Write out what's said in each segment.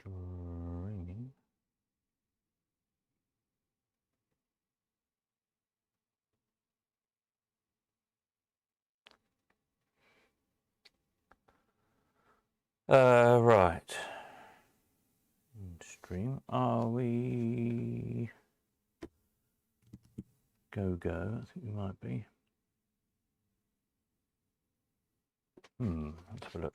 Streaming. Right. Stream. Are we? Go. I think we might be. Let's have a look.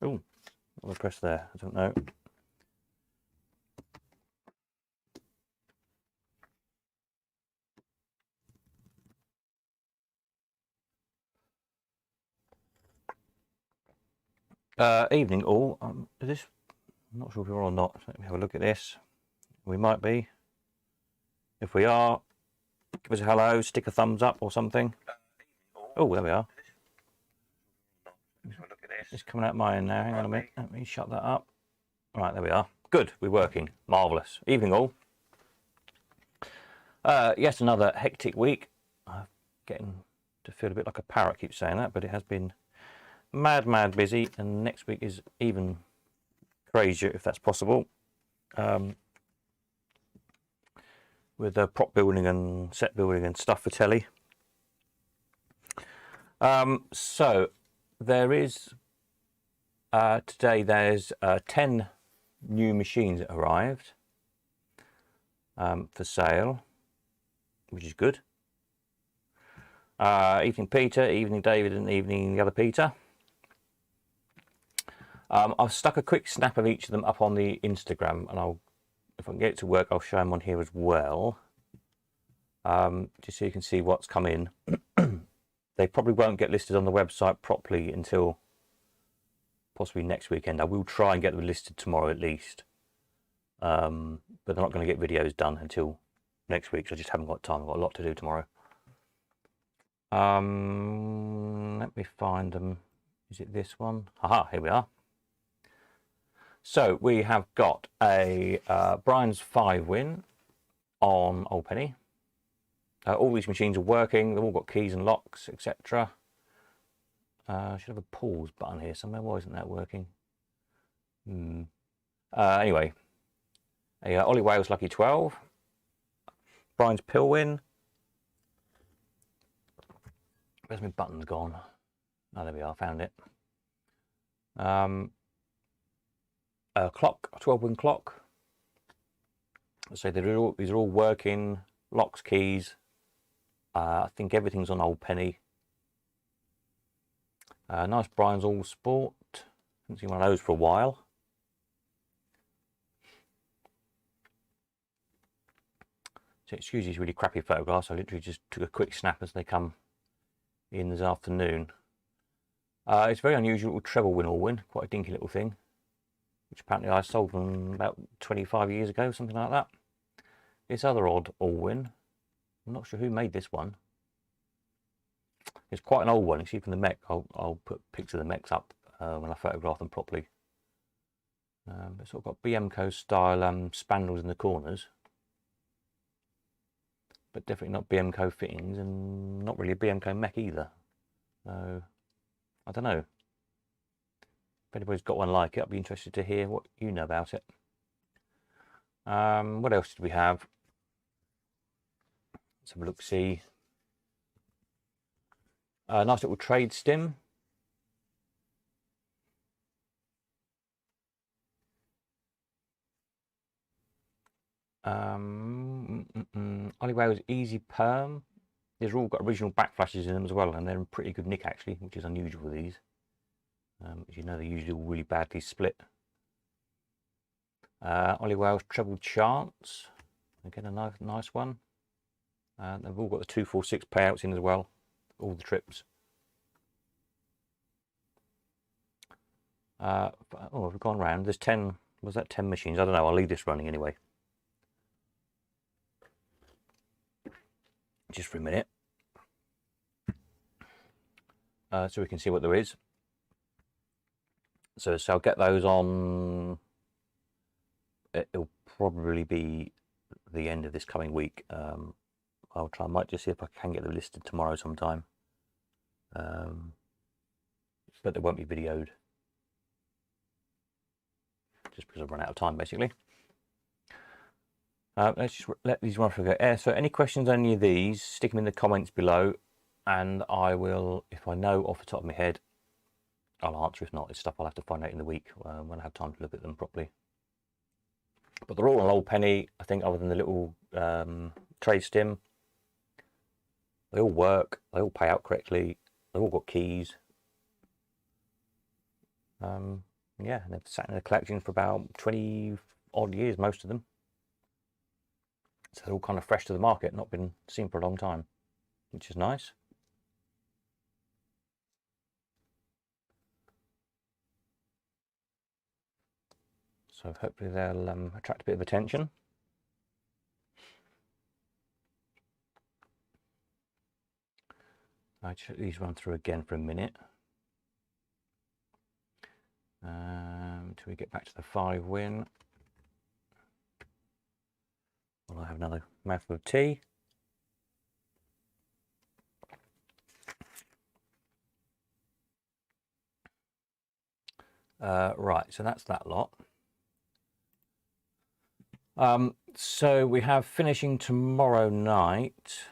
Oh, what I press there? I don't know. Evening all. Is this? I'm not sure if we're on or not. Let me have a look at this. We might be. If we are, give us a hello, stick a thumbs up or something. Oh, there we are. It's coming out mine now. Hang on a minute. Let me shut that up. Right, there we are. Good, we're working. Marvellous. Evening all. Yes, another hectic week. I'm getting to feel a bit like a parrot, keep saying that, but it has been mad busy, and next week is even crazier if that's possible. With prop building and set building and stuff for telly. So there is today there's 10 new machines that arrived for sale, which is good. Evening Peter, evening David, and evening the other Peter. I've stuck a quick snap of each of them up on the Instagram, and if I can get it to work, I'll show them on here as well, just so you can see what's come in. They probably won't get listed on the website properly until possibly next weekend. I will try and get them listed tomorrow at least, but they're not going to get videos done until next week, so I just haven't got time. I've got a lot to do tomorrow. Let me find them. Is it this one? Aha, here we are. So we have got a Brian's 5 win on Old Penny. All these machines are working. They've all got keys and locks, etc. I should have a pause button here somewhere. Why isn't that working? Anyway, a Ollie Wales Lucky 12. Brian's Pill win. Where's my buttons gone? Oh, there we are. Found it. A clock, a 12-win clock. So these are all working. Locks, keys. I think everything's on Old Penny. Nice Brian's All Sport. Haven't seen one of those for a while. So excuse these really crappy photographs. I literally just took a quick snap as they come in this afternoon. It's very unusual treble win all win. Quite a dinky little thing, which apparently I sold them about 25 years ago, something like that. This other odd all win. I'm not sure who made this one. It's quite an old one. You see from the mech. I'll put pictures of the mechs up when I photograph them properly. It's sort of got BMCO style spandrels in the corners, but definitely not BMCO fittings, and not really a BMCO mech either. So I don't know. If anybody's got one like it, I'd be interested to hear what you know about it. What else did we have? Let's have a look, see. Nice little trade stim. Ollie Wales Easy Perm. These are all got original back flashes in them as well, and they're in pretty good nick actually, which is unusual with these. As you know, they're usually really badly split. Ollie Wales Treble Chance. Again, a nice one. They've all got the 246 payouts in as well, all the trips. Oh, we've gone round. There's 10. Was that 10 machines? I don't know. I'll leave this running anyway. Just for a minute. So we can see what there is. So I'll get those on. It'll probably be the end of this coming week. I'll try. I might just see if I can get them listed tomorrow sometime. But they won't be videoed. Just because I've run out of time, basically. Let's just let these run for a go. So any questions on any of these, stick them in the comments below, and I will, if I know off the top of my head, I'll answer. If not, it's stuff I'll have to find out in the week when I have time to look at them properly. But they're all an old penny, I think, other than the little tray stim. They all work, they all pay out correctly, they've all got keys. Yeah, and they've sat in the collection for about 20 odd years, most of them. So they're all kind of fresh to the market, not been seen for a long time, which is nice. So hopefully they'll attract a bit of attention. I'll just let these run through again for a minute. Until we get back to the 5 win. Well, I have another mouthful of tea. Right, so that's that lot. So we have finishing tomorrow night.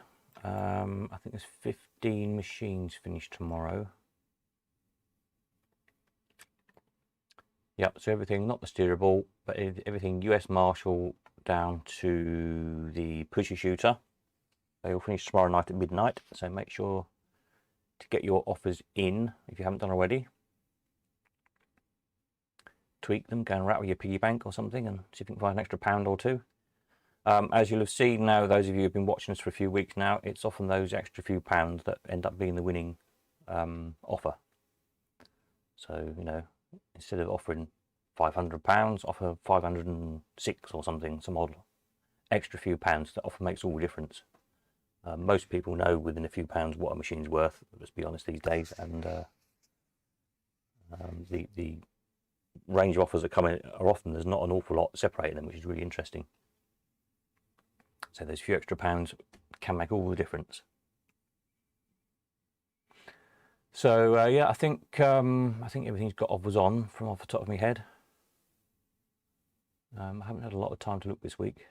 I think there's 15 machines finished tomorrow. Yep, so everything, not the steerable, but everything US Marshall down to the pusher shooter. They all finish tomorrow night at midnight, so make sure to get your offers in if you haven't done already. Tweak them, go and rattle your piggy bank or something and see if you can find an extra £1 or £2. As you'll have seen now, those of you who've been watching us for a few weeks now, it's often those extra few pounds that end up being the winning offer. So, you know, instead of offering £500, offer 506 or something, some odd extra few pounds that often makes all the difference. Most people know within a few pounds what a machine's worth, let's be honest, these days, and the range of offers that come in are often, there's not an awful lot separating them, which is really interesting. So those few extra pounds can make all the difference. So yeah, I think everything's got offers on from off the top of my head. I haven't had a lot of time to look this week.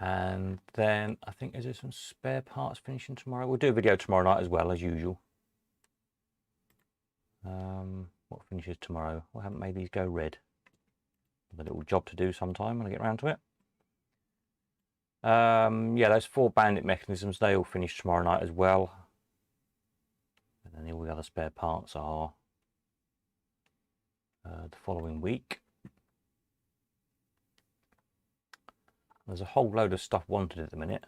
And then I think, is there some spare parts finishing tomorrow? We'll do a video tomorrow night as well, as usual. What finishes tomorrow? I haven't made these go red. A little job to do sometime when I get around to it. Yeah, those 4 bandit mechanisms, they all finish tomorrow night as well. And then all the other spare parts are the following week. There's a whole load of stuff wanted at the minute.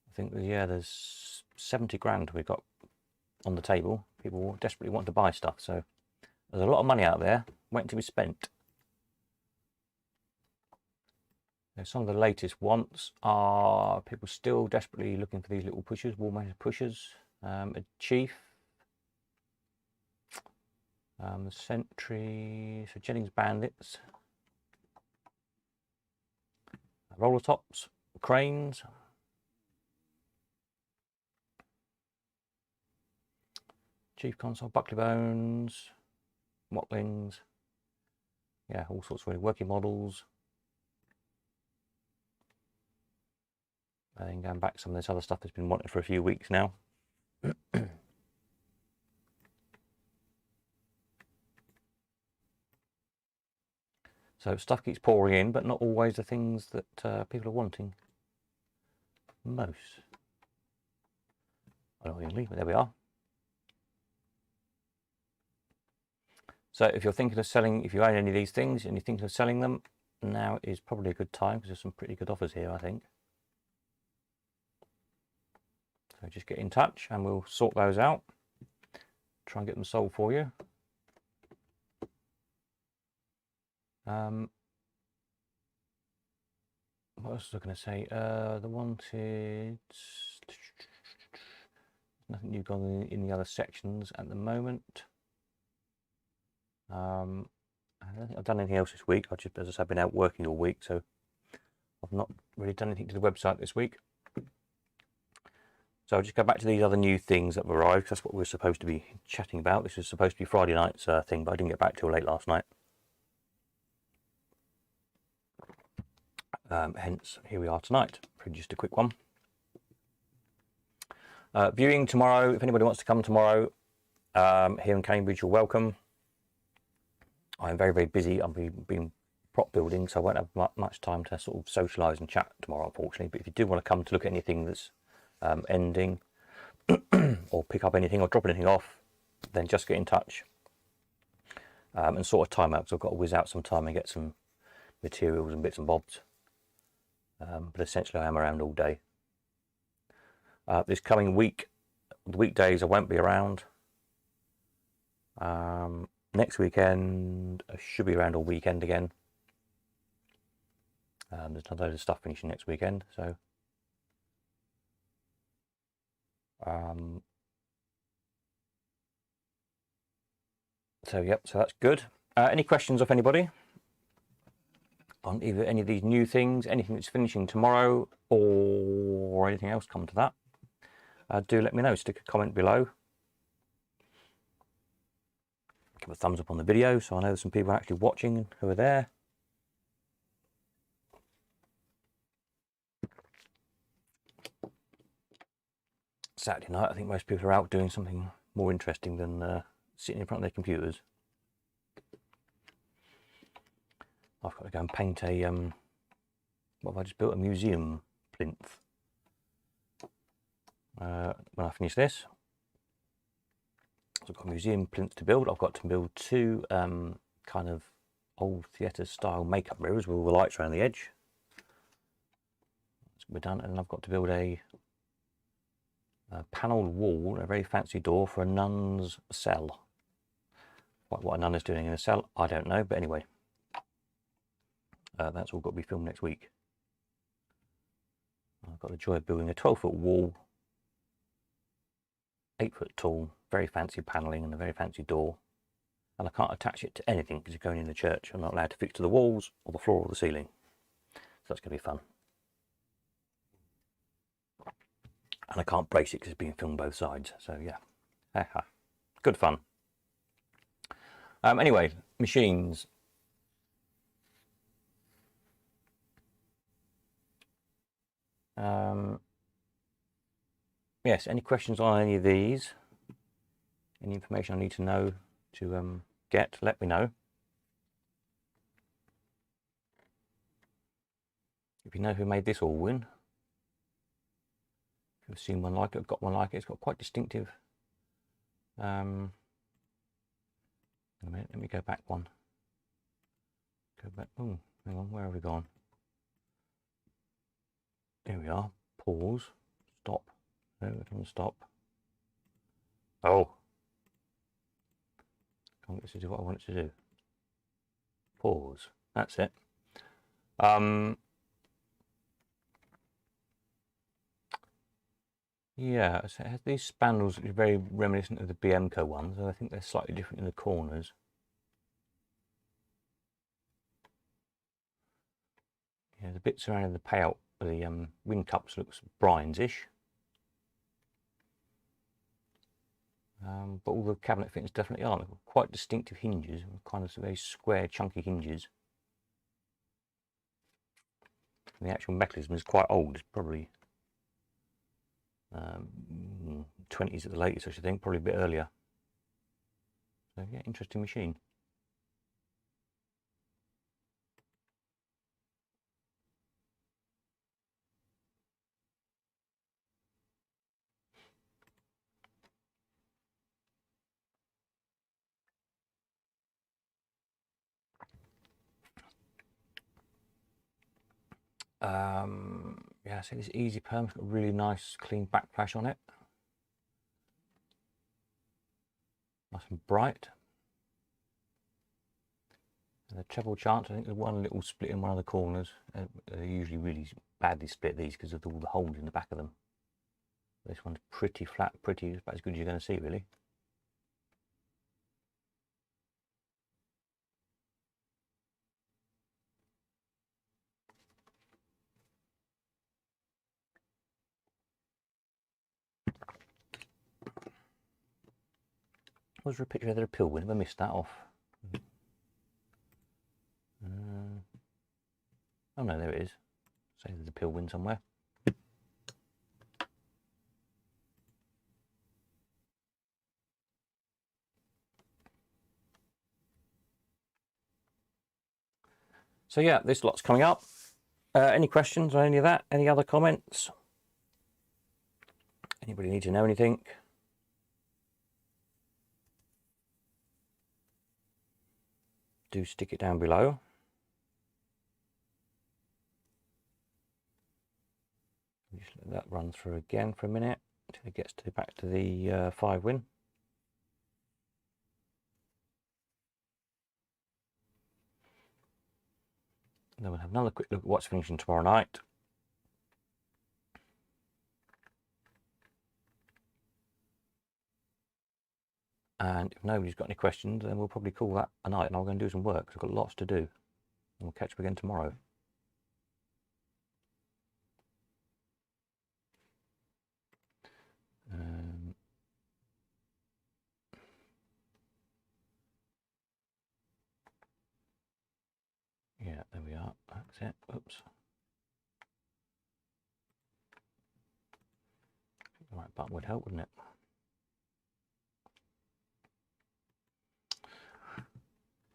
I think, yeah, there's 70 grand we've got on the table. People desperately want to buy stuff, so there's a lot of money out there waiting to be spent. Now, some of the latest wants are people still desperately looking for these little pushers, wall-mounted pushers. A Chief, the Sentry, so Jennings Bandits, roller tops, cranes, Chief console, Buckley Bones, Motlings, yeah, all sorts of really working models. And then going back, some of this other stuff that's been wanted for a few weeks now. So stuff keeps pouring in, but not always the things that people are wanting most. Annoyingly, but there we are. So if you're thinking of selling, if you own any of these things and you're thinking of selling them, now is probably a good time because there's some pretty good offers here, I think. So just get in touch and we'll sort those out. Try and get them sold for you. What else was I going to say? The wanted. Nothing new gone in the other sections at the moment. I don't think I've done anything else this week. I've just, as I said, been out working all week, so I've not really done anything to the website this week. So I'll just go back to these other new things that have arrived. That's what we're supposed to be chatting about. This was supposed to be Friday night's thing, but I didn't get back till late last night. Hence, here we are tonight for just a quick one. Viewing tomorrow. If anybody wants to come tomorrow here in Cambridge, you're welcome. I'm very, very busy. I'll be prop building, so I won't have much time to sort of socialise and chat tomorrow, unfortunately. But if you do want to come to look at anything that's ending or pick up anything or drop anything off, then just get in touch and sort of time out, because I've got to whiz out some time and get some materials and bits and bobs. But essentially I am around all day. This coming week, the weekdays I won't be around. Next weekend I should be around all weekend again. There's another load of stuff finishing next weekend, so yep, so that's good. Any questions off anybody on either any of these new things, anything that's finishing tomorrow, or anything else come to that? Do let me know. Stick a comment below. Give a thumbs up on the video so I know there's some people actually watching who are there. Saturday night, I think most people are out doing something more interesting than sitting in front of their computers. I've got to go and paint a what have I just built? A museum plinth. When I finish this, so I've got a museum plinth to build. I've got to build two kind of old theatre style makeup mirrors with all the lights around the edge. That's we're done, and I've got to build a panelled wall, a very fancy door for a nun's cell. What a nun is doing in a cell, I don't know, but anyway, that's all got to be filmed next week. I've got the joy of building a 12-foot wall, 8-foot tall, very fancy panelling and a very fancy door, and I can't attach it to anything because it's going in the church. I'm not allowed to fix to the walls or the floor or the ceiling, so that's going to be fun. And I can't brace it because it's being filmed both sides, so yeah, good fun. Anyway, machines. Yes, any questions on any of these? Any information I need to know to get, let me know. If you know who made this Allwyn, if you've seen one like it, got one like it, it's got quite distinctive. A minute, let me go back one. Go back. Oh, hang on, where have we gone? There we are. Pause. Stop. No, I don't want to stop. Oh. Can't get it to do what I want it to do. Pause. That's it. Yeah, so it has these spandrels which are very reminiscent of the BMCO ones, and I think they're slightly different in the corners. Yeah, the bits surrounding the payout, the wing cups, looks Brian's-ish. But all the cabinet fittings definitely aren't. They've got quite distinctive hinges, kind of very square, chunky hinges. And the actual mechanism is quite old. It's probably 20s at the latest, I should think, probably a bit earlier. So yeah, interesting machine. Yeah, so this Easy Perm, it's got a really nice clean backplash on it. Nice and bright. And the treble chance, I think there's one little split in one of the corners. They're usually really badly split, these, because of all the holes in the back of them. This one's pretty flat, pretty, about as good as you're going to see, really. Was there a picture of the Pilwin? Have I missed that off? Oh no, there it is. Say there's a Pilwin somewhere. So yeah, this lot's coming up. Any questions on any of that? Any other comments? Anybody need to know anything? Do stick it down below. Just let that run through again for a minute until it gets back to the 5 win. And then we'll have another quick look at what's finishing tomorrow night. And if nobody's got any questions, then we'll probably call that a night, and I'm going to do some work because I've got lots to do. And we'll catch up again tomorrow. Yeah, there we are. That's it. Oops. The right button would help, wouldn't it?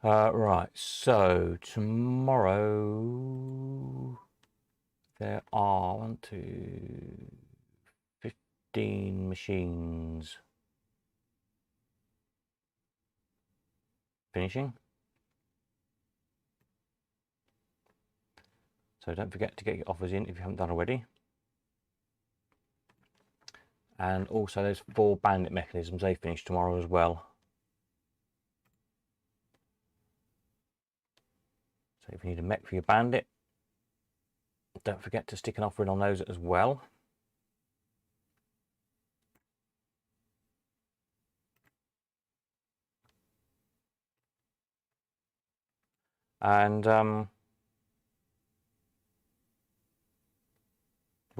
Right, so tomorrow there are 15 machines finishing. So don't forget to get your offers in if you haven't done already. And also there's 4 bandit mechanisms, they finish tomorrow as well. So if you need a mech for your bandit, don't forget to stick an offer in on those as well. And we'll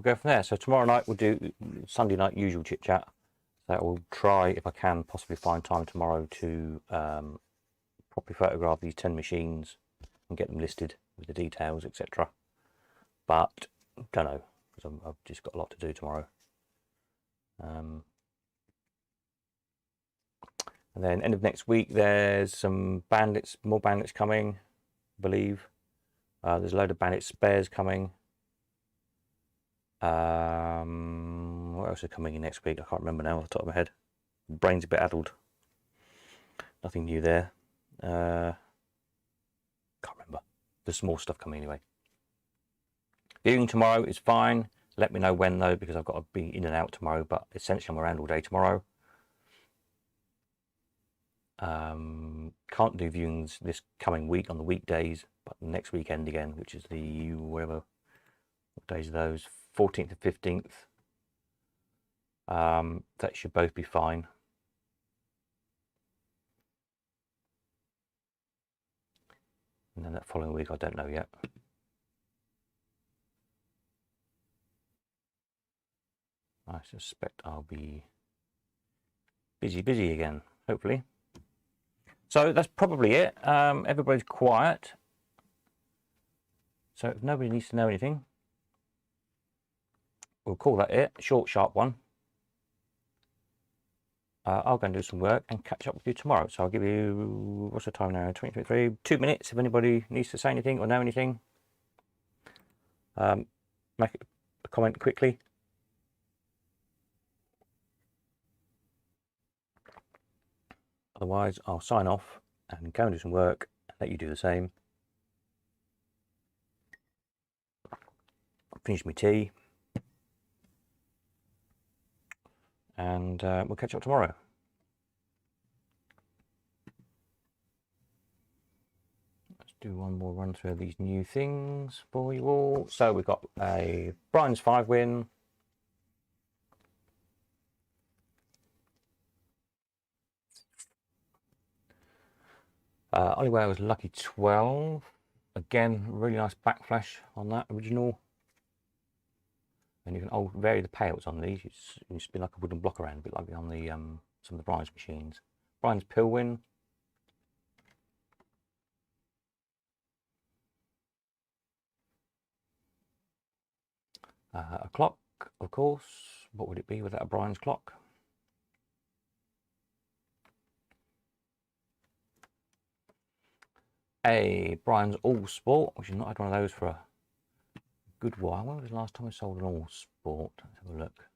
go from there. So tomorrow night we'll do Sunday night usual chit chat. So I will try, if I can, possibly find time tomorrow to properly photograph these 10 machines and get them listed with the details, etc. But don't know, because I've just got a lot to do tomorrow. And then end of next week, there's some bandits, more bandits coming, I believe. There's a load of bandit spares coming. What else is coming in next week? I can't remember now off the top of my head. Brain's a bit addled. Nothing new there. Can't remember. There's some more stuff coming anyway. Viewing tomorrow is fine. Let me know when though, because I've got to be in and out tomorrow, but essentially I'm around all day tomorrow. Can't do viewings this coming week on the weekdays, but next weekend again, which is the whatever, what days are those? 14th and 15th. That should both be fine. And then that following week, I don't know yet. I suspect I'll be busy again, hopefully. So that's probably it. Everybody's quiet. So if nobody needs to know anything, we'll call that it. Short, sharp one. I'll go and do some work and catch up with you tomorrow. So I'll give you, what's the time now? 20:23. 2 minutes if anybody needs to say anything or know anything. Make a comment quickly. Otherwise, I'll sign off and go and do some work and let you do the same. Finish my tea. And we'll catch up tomorrow. Let's do one more run through of these new things for you all. So we've got a Brian's 5 win. Oliware was lucky 12. Again, really nice backflash on that original. And you can vary the payouts on these. You spin like a wooden block around, a bit like on the some of the Brian's machines. Brian's Pilwin. A clock, of course. What would it be without a Brian's clock? A Brian's All Sport, which is not had one of those for a good while. When was the last time I sold an All Sport? Let's have a look.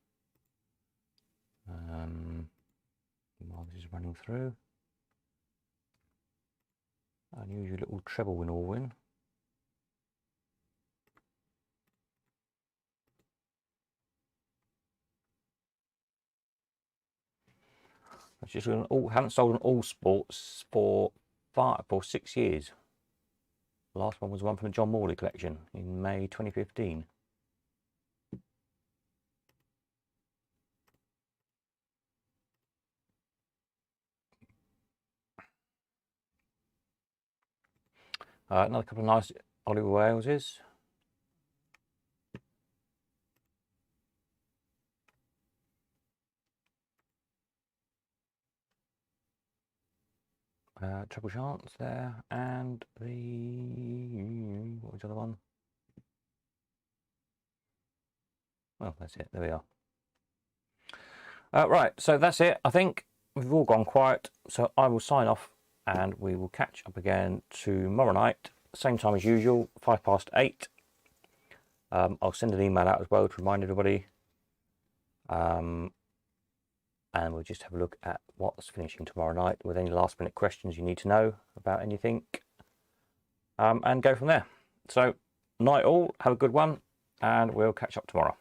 While this is running through. Unusual little treble win all win. I've just haven't sold an All Sports for 6 years. The last one was one from the John Morley collection in May 2015. Another couple of nice Oliver Waleses. Triple Chance there, and what was the other one? Well, that's it. There we are. Right, so that's it. I think we've all gone quiet, so I will sign off, and we will catch up again tomorrow night, same time as usual, 8:05. I'll send an email out as well to remind everybody. And we'll just have a look at what's finishing tomorrow night with any last minute questions you need to know about anything, and go from there. So night all, have a good one, and we'll catch up tomorrow.